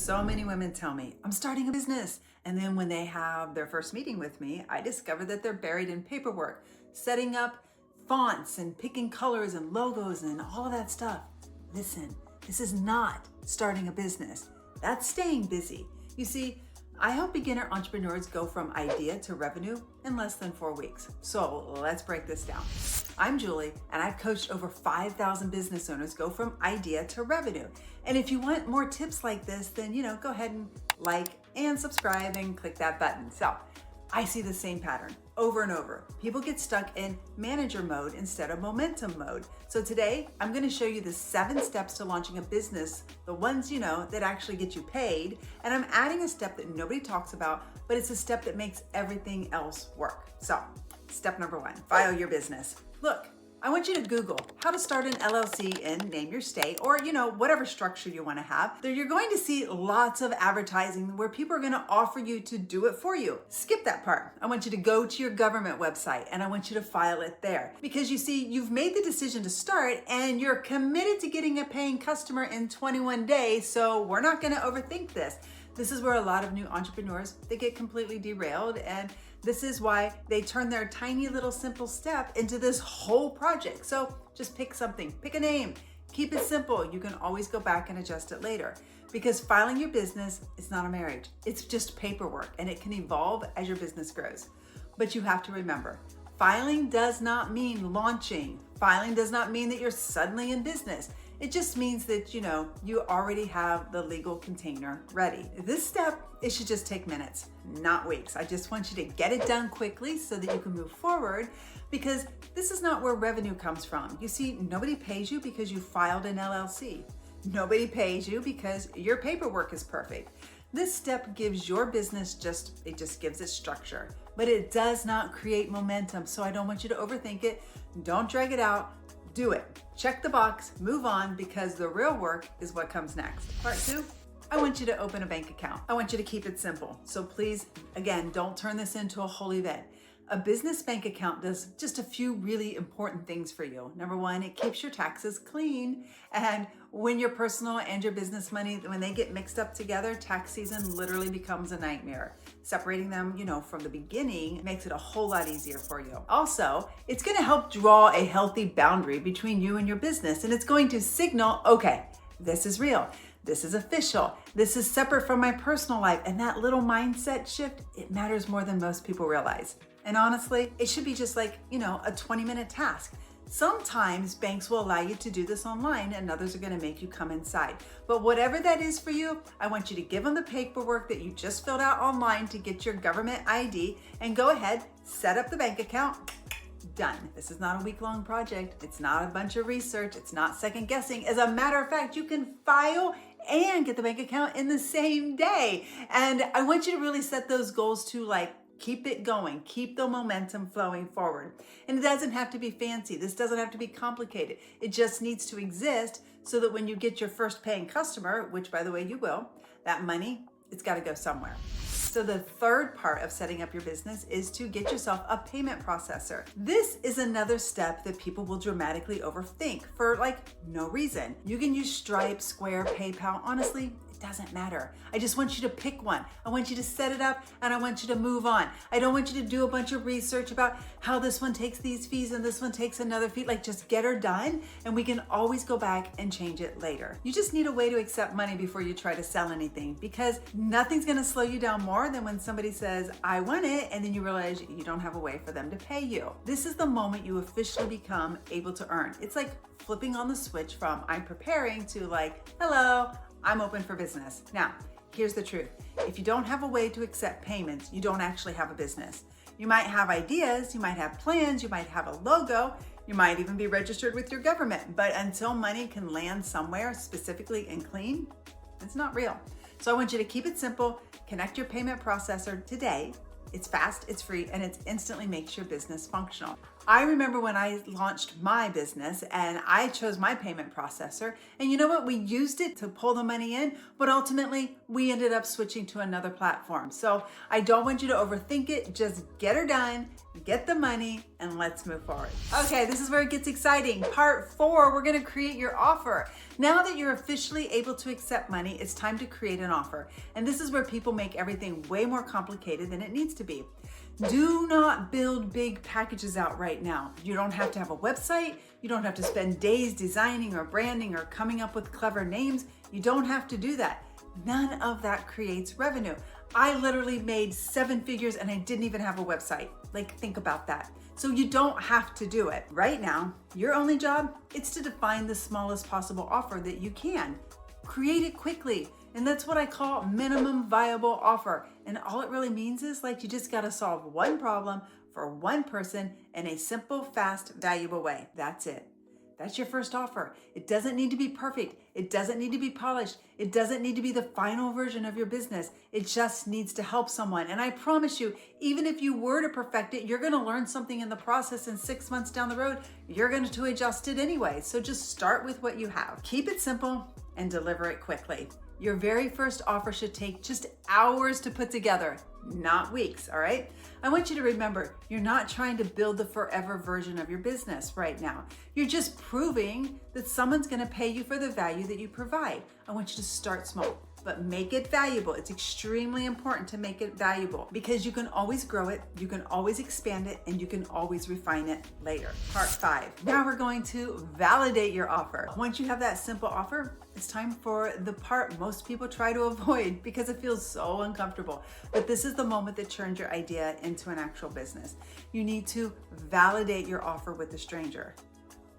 So many women tell me, I'm starting a business. And then when they have their first meeting with me, I discover that they're buried in paperwork, setting up fonts and picking colors and logos and all of that stuff. Listen, this is not starting a business. That's staying busy. You see, I help beginner entrepreneurs go from idea to revenue in less than 4 weeks. So let's break this down. I'm Julie, and I've coached over 5,000 business owners go from idea to revenue. And if you want more tips like this, then go ahead and like and subscribe and click that button. So I see the same pattern over and over. People get stuck in manager mode instead of momentum mode. So today I'm going to show you the 7 steps to launching a business, the ones that actually get you paid. And I'm adding a step that nobody talks about, but it's a step that makes everything else work. So step number 1, file your business. Look, I want you to Google how to start an LLC in name your state or, whatever structure you want to have. There you're going to see lots of advertising where people are going to offer you to do it for you. Skip that part. I want you to go to your government website and I want you to file it there. Because you see, you've made the decision to start and you're committed to getting a paying customer in 21 days. So we're not going to overthink this. This is where a lot of new entrepreneurs, they get completely derailed, and this is why they turn their tiny little simple step into this whole project. So just pick something, pick a name, keep it simple. You can always go back and adjust it later, because filing your business is not a marriage. It's just paperwork, and it can evolve as your business grows. But you have to remember, filing does not mean launching. Filing does not mean that you're suddenly in business. It just means that, you already have the legal container ready. This step, it should just take minutes, not weeks. I just want you to get it done quickly so that you can move forward, because this is not where revenue comes from. You see, nobody pays you because you filed an LLC. Nobody pays you because your paperwork is perfect. This step gives your business it just gives it structure, but it does not create momentum. So I don't want you to overthink it. Don't drag it out. Do it. Check the box, move on, because the real work is what comes next. Part 2, I want you to open a bank account. I want you to keep it simple. So please, again, don't turn this into a whole event. A business bank account does just a few really important things for you. Number 1, it keeps your taxes clean. And when your personal and your business money, when they get mixed up together, tax season literally becomes a nightmare. Separating them, from the beginning makes it a whole lot easier for you. Also, it's going to help draw a healthy boundary between you and your business. And it's going to signal, okay, this is real. This is official. This is separate from my personal life. And that little mindset shift, it matters more than most people realize. And honestly, it should be just like, a 20-minute task. Sometimes banks will allow you to do this online and others are going to make you come inside. But whatever that is for you, I want you to give them the paperwork that you just filled out online to get your government ID and go ahead, set up the bank account. Done. This is not a week-long project. It's not a bunch of research. It's not second guessing. As a matter of fact, you can file and get the bank account in the same day. And I want you to really set those goals to keep it going, keep the momentum flowing forward. And it doesn't have to be fancy. This doesn't have to be complicated. It just needs to exist so that when you get your first paying customer, which by the way you will, that money, it's got to go somewhere. So the third part of setting up your business is to get yourself a payment processor. This is another step that people will dramatically overthink for no reason. You can use Stripe, Square, PayPal. Honestly, it doesn't matter. I just want you to pick one. I want you to set it up and I want you to move on. I don't want you to do a bunch of research about how this one takes these fees and this one takes another fee. Just get her done and we can always go back and change it later. You just need a way to accept money before you try to sell anything, because nothing's going to slow you down more than when somebody says, I want it, and then you realize you don't have a way for them to pay you. This is the moment you officially become able to earn. It's like flipping on the switch from I'm preparing to hello, I'm open for business. Now, here's the truth. If you don't have a way to accept payments, you don't actually have a business. You might have ideas, you might have plans, you might have a logo, you might even be registered with your government, but until money can land somewhere specifically and clean, it's not real. So I want you to keep it simple, connect your payment processor today. It's fast, it's free, and it instantly makes your business functional. I remember when I launched my business and I chose my payment processor, and you know what? We used it to pull the money in, but ultimately we ended up switching to another platform. So I don't want you to overthink it. Just get her done, get the money, and let's move forward. Okay, this is where it gets exciting. Part 4, we're gonna create your offer. Now that you're officially able to accept money, it's time to create an offer. And this is where people make everything way more complicated than it needs to be. Do not build big packages out right now. You don't have to have a website. You don't have to spend days designing or branding or coming up with clever names. You don't have to do that. None of that creates revenue. I literally made 7 figures and I didn't even have a website. Like, think about that. So you don't have to do it. Right now, your only job is to define the smallest possible offer that you can. Create it quickly. And that's what I call minimum viable offer. And all it really means is like you just gotta solve one problem for one person in a simple, fast, valuable way. That's it. That's your first offer. It doesn't need to be perfect. It doesn't need to be polished. It doesn't need to be the final version of your business. It just needs to help someone. And I promise you, even if you were to perfect it, you're gonna learn something in the process, and 6 months down the road, you're going to adjust it anyway. So just start with what you have. Keep it simple and deliver it quickly. Your very first offer should take just hours to put together, not weeks, all right? I want you to remember, you're not trying to build the forever version of your business right now. You're just proving that someone's gonna pay you for the value that you provide. I want you to start small, but make it valuable. It's extremely important to make it valuable because you can always grow it, you can always expand it, and you can always refine it later. Part 5. Now we're going to validate your offer. Once you have that simple offer, it's time for the part most people try to avoid because it feels so uncomfortable. But this is the moment that turns your idea into an actual business. You need to validate your offer with a stranger,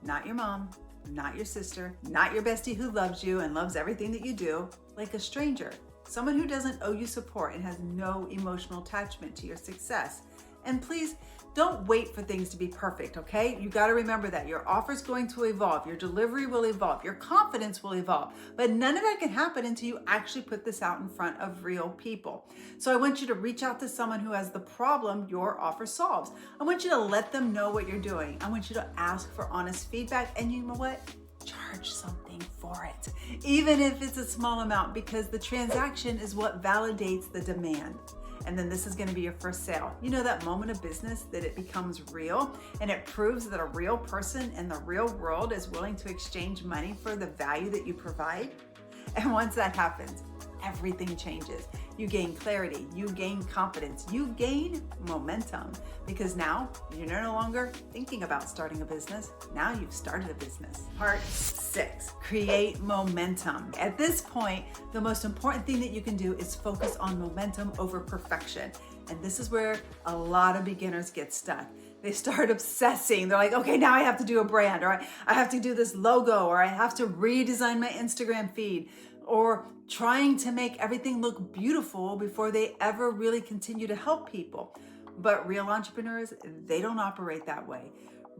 not your mom, not your sister, not your bestie who loves you and loves everything that you do, like a stranger, someone who doesn't owe you support and has no emotional attachment to your success. And please don't wait for things to be perfect, okay? You gotta remember that your offer's going to evolve, your delivery will evolve, your confidence will evolve, but none of that can happen until you actually put this out in front of real people. So I want you to reach out to someone who has the problem your offer solves. I want you to let them know what you're doing. I want you to ask for honest feedback, and you know what? Charge something for it, even if it's a small amount, because the transaction is what validates the demand. And then this is going to be your first sale. You know that moment of business that it becomes real and it proves that a real person in the real world is willing to exchange money for the value that you provide? And once that happens, everything changes. You gain clarity, you gain confidence, you gain momentum, because now you're no longer thinking about starting a business. Now you've started a business. Part 6, create momentum. At this point, the most important thing that you can do is focus on momentum over perfection. And this is where a lot of beginners get stuck. They start obsessing. They're like, okay, now I have to do a brand, or I have to do this logo, or I have to redesign my Instagram feed, or trying to make everything look beautiful before they ever really continue to help people. But real entrepreneurs, they don't operate that way.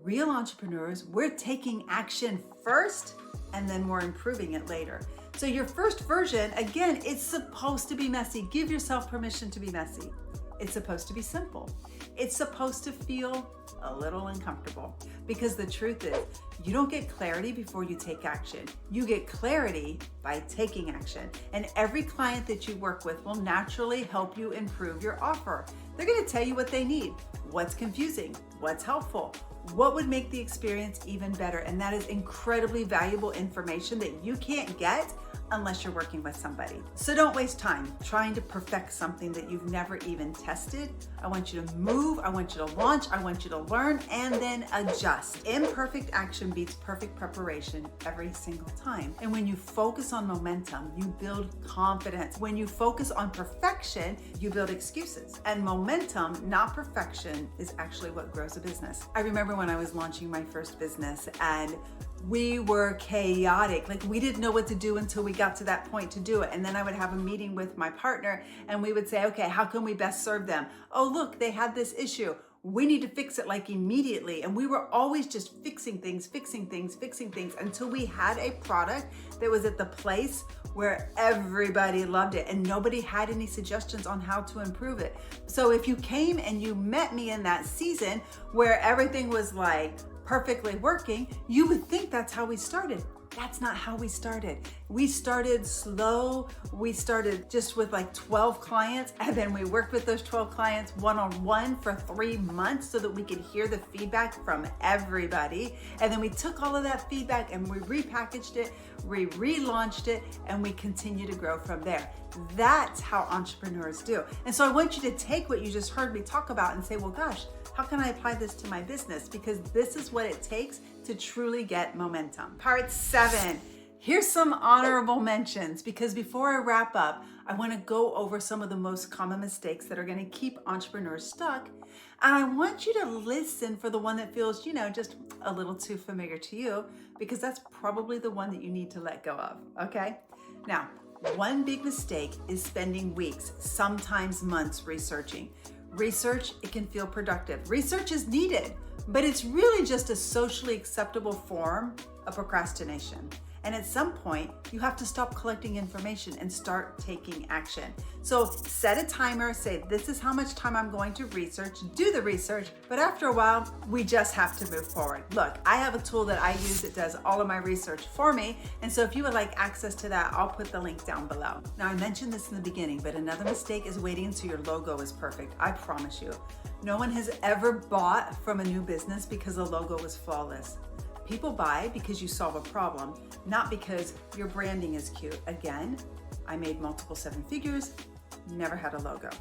Real entrepreneurs, we're taking action first and then we're improving it later. So your first version, again, it's supposed to be messy. Give yourself permission to be messy. It's supposed to be simple. It's supposed to feel a little uncomfortable, because the truth is, you don't get clarity before you take action. You get clarity by taking action. And every client that you work with will naturally help you improve your offer. They're going to tell you what they need, what's confusing, what's helpful, what would make the experience even better. And that is incredibly valuable information that you can't get unless you're working with somebody. So don't waste time trying to perfect something that you've never even tested. I want you to move, I want you to launch, I want you to learn, and then adjust. Imperfect action beats perfect preparation every single time. And when you focus on momentum, you build confidence. When you focus on perfection, you build excuses. And momentum, not perfection, is actually what grows a business. I remember when I was launching my first business, and we were chaotic. Like, we didn't know what to do until we got to that point to do it. And then I would have a meeting with my partner and we would say, okay, how can we best serve them? Oh, look, they had this issue. We need to fix it like immediately. And we were always just fixing things until we had a product that was at the place where everybody loved it and nobody had any suggestions on how to improve it. So if you came and you met me in that season where everything was like perfectly working, you would think that's how we started. That's not how we started. We started slow. We started just with like 12 clients, and then we worked with those 12 clients one-on-one for 3 months so that we could hear the feedback from everybody. And then we took all of that feedback and we repackaged it, we relaunched it, and we continue to grow from there. That's how entrepreneurs do. And so I want you to take what you just heard me talk about and say, well, gosh, how can I apply this to my business? Because this is what it takes to truly get momentum. Part 7, here's some honorable mentions, because before I wrap up, I want to go over some of the most common mistakes that are going to keep entrepreneurs stuck. And I want you to listen for the one that feels, just a little too familiar to you, because that's probably the one that you need to let go of, okay? Now, one big mistake is spending weeks, sometimes months researching. Research, it can feel productive. Research is needed, but it's really just a socially acceptable form of procrastination. And at some point, you have to stop collecting information and start taking action. So set a timer, say, this is how much time I'm going to research, do the research, but after a while, we just have to move forward. Look, I have a tool that I use that does all of my research for me. And so if you would like access to that, I'll put the link down below. Now, I mentioned this in the beginning, but another mistake is waiting until your logo is perfect. I promise you, no one has ever bought from a new business because the logo was flawless. People buy because you solve a problem, not because your branding is cute. Again, I made multiple 7 figures, never had a logo.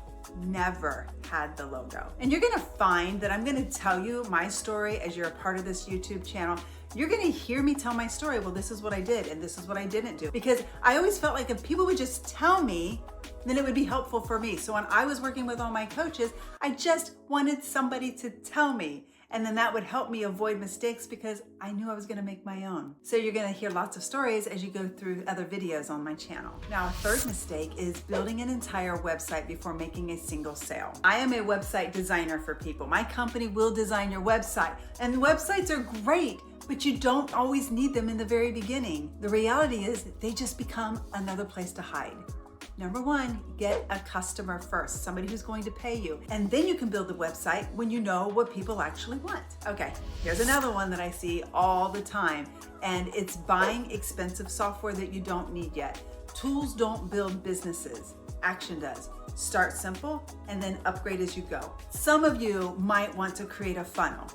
Never had the logo. And you're gonna find that I'm gonna tell you my story as you're a part of this YouTube channel. You're gonna hear me tell my story. Well, this is what I did and this is what I didn't do. Because I always felt like if people would just tell me, then it would be helpful for me. So when I was working with all my coaches, I just wanted somebody to tell me. And then that would help me avoid mistakes because I knew I was gonna make my own. So you're gonna hear lots of stories as you go through other videos on my channel. Now, a third mistake is building an entire website before making a single sale. I am a website designer for people. My company will design your website. And websites are great, but you don't always need them in the very beginning. The reality is they just become another place to hide. Number 1, get a customer first, somebody who's going to pay you. And then you can build the website when you know what people actually want. Okay, here's another one that I see all the time, and it's buying expensive software that you don't need yet. Tools don't build businesses, action does. Start simple and then upgrade as you go. Some of you might want to create a funnel.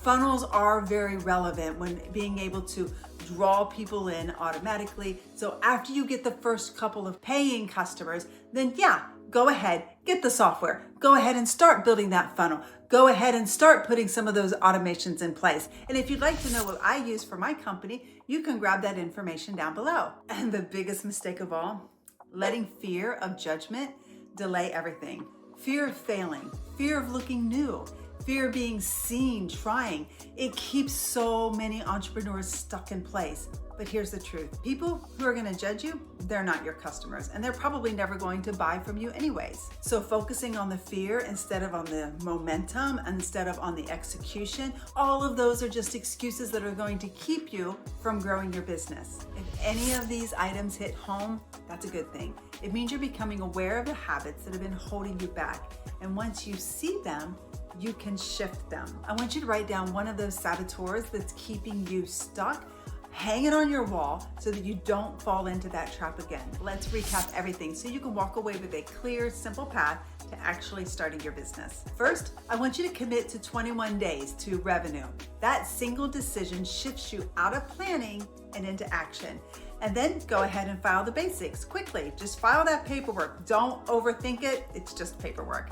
Funnels are very relevant when being able to draw people in automatically. So after you get the first couple of paying customers, then yeah, go ahead, get the software. Go ahead and start building that funnel. Go ahead and start putting some of those automations in place. And if you'd like to know what I use for my company, you can grab that information down below. And the biggest mistake of all, letting fear of judgment delay everything. Fear of failing, fear of looking new, fear of being seen trying. It keeps so many entrepreneurs stuck in place. But here's the truth. People who are gonna judge you, they're not your customers, and they're probably never going to buy from you anyways. So focusing on the fear instead of on the momentum, instead of on the execution, all of those are just excuses that are going to keep you from growing your business. If any of these items hit home, that's a good thing. It means you're becoming aware of the habits that have been holding you back. And once you see them, you can shift them. I want you to write down one of those saboteurs that's keeping you stuck. Hang it on your wall so that you don't fall into that trap again. Let's recap everything so you can walk away with a clear, simple path to actually starting your business. First, I want you to commit to 21 days to revenue. That single decision shifts you out of planning and into action. And then go ahead and file the basics quickly. Just file that paperwork. Don't overthink it. It's just paperwork.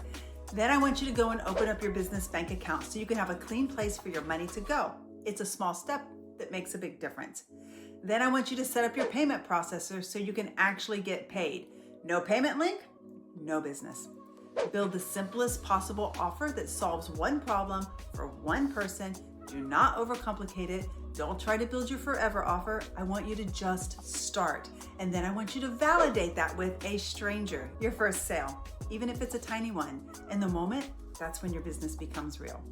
Then I want you to go and open up your business bank account so you can have a clean place for your money to go. It's a small step that makes a big difference. Then I want you to set up your payment processor so you can actually get paid. No payment link, no business. Build the simplest possible offer that solves one problem for one person. Do not overcomplicate it. Don't try to build your forever offer. I want you to just start. And then I want you to validate that with a stranger, your first sale, even if it's a tiny one. In the moment, that's when your business becomes real.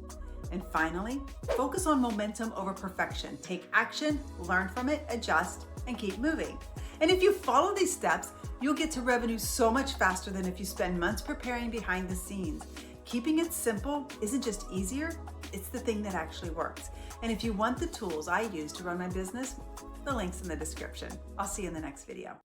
And finally, focus on momentum over perfection. Take action, learn from it, adjust, and keep moving. And if you follow these steps, you'll get to revenue so much faster than if you spend months preparing behind the scenes. Keeping it simple isn't just easier, it's the thing that actually works. And if you want the tools I use to run my business, The link's in the description. I'll see you in the next video.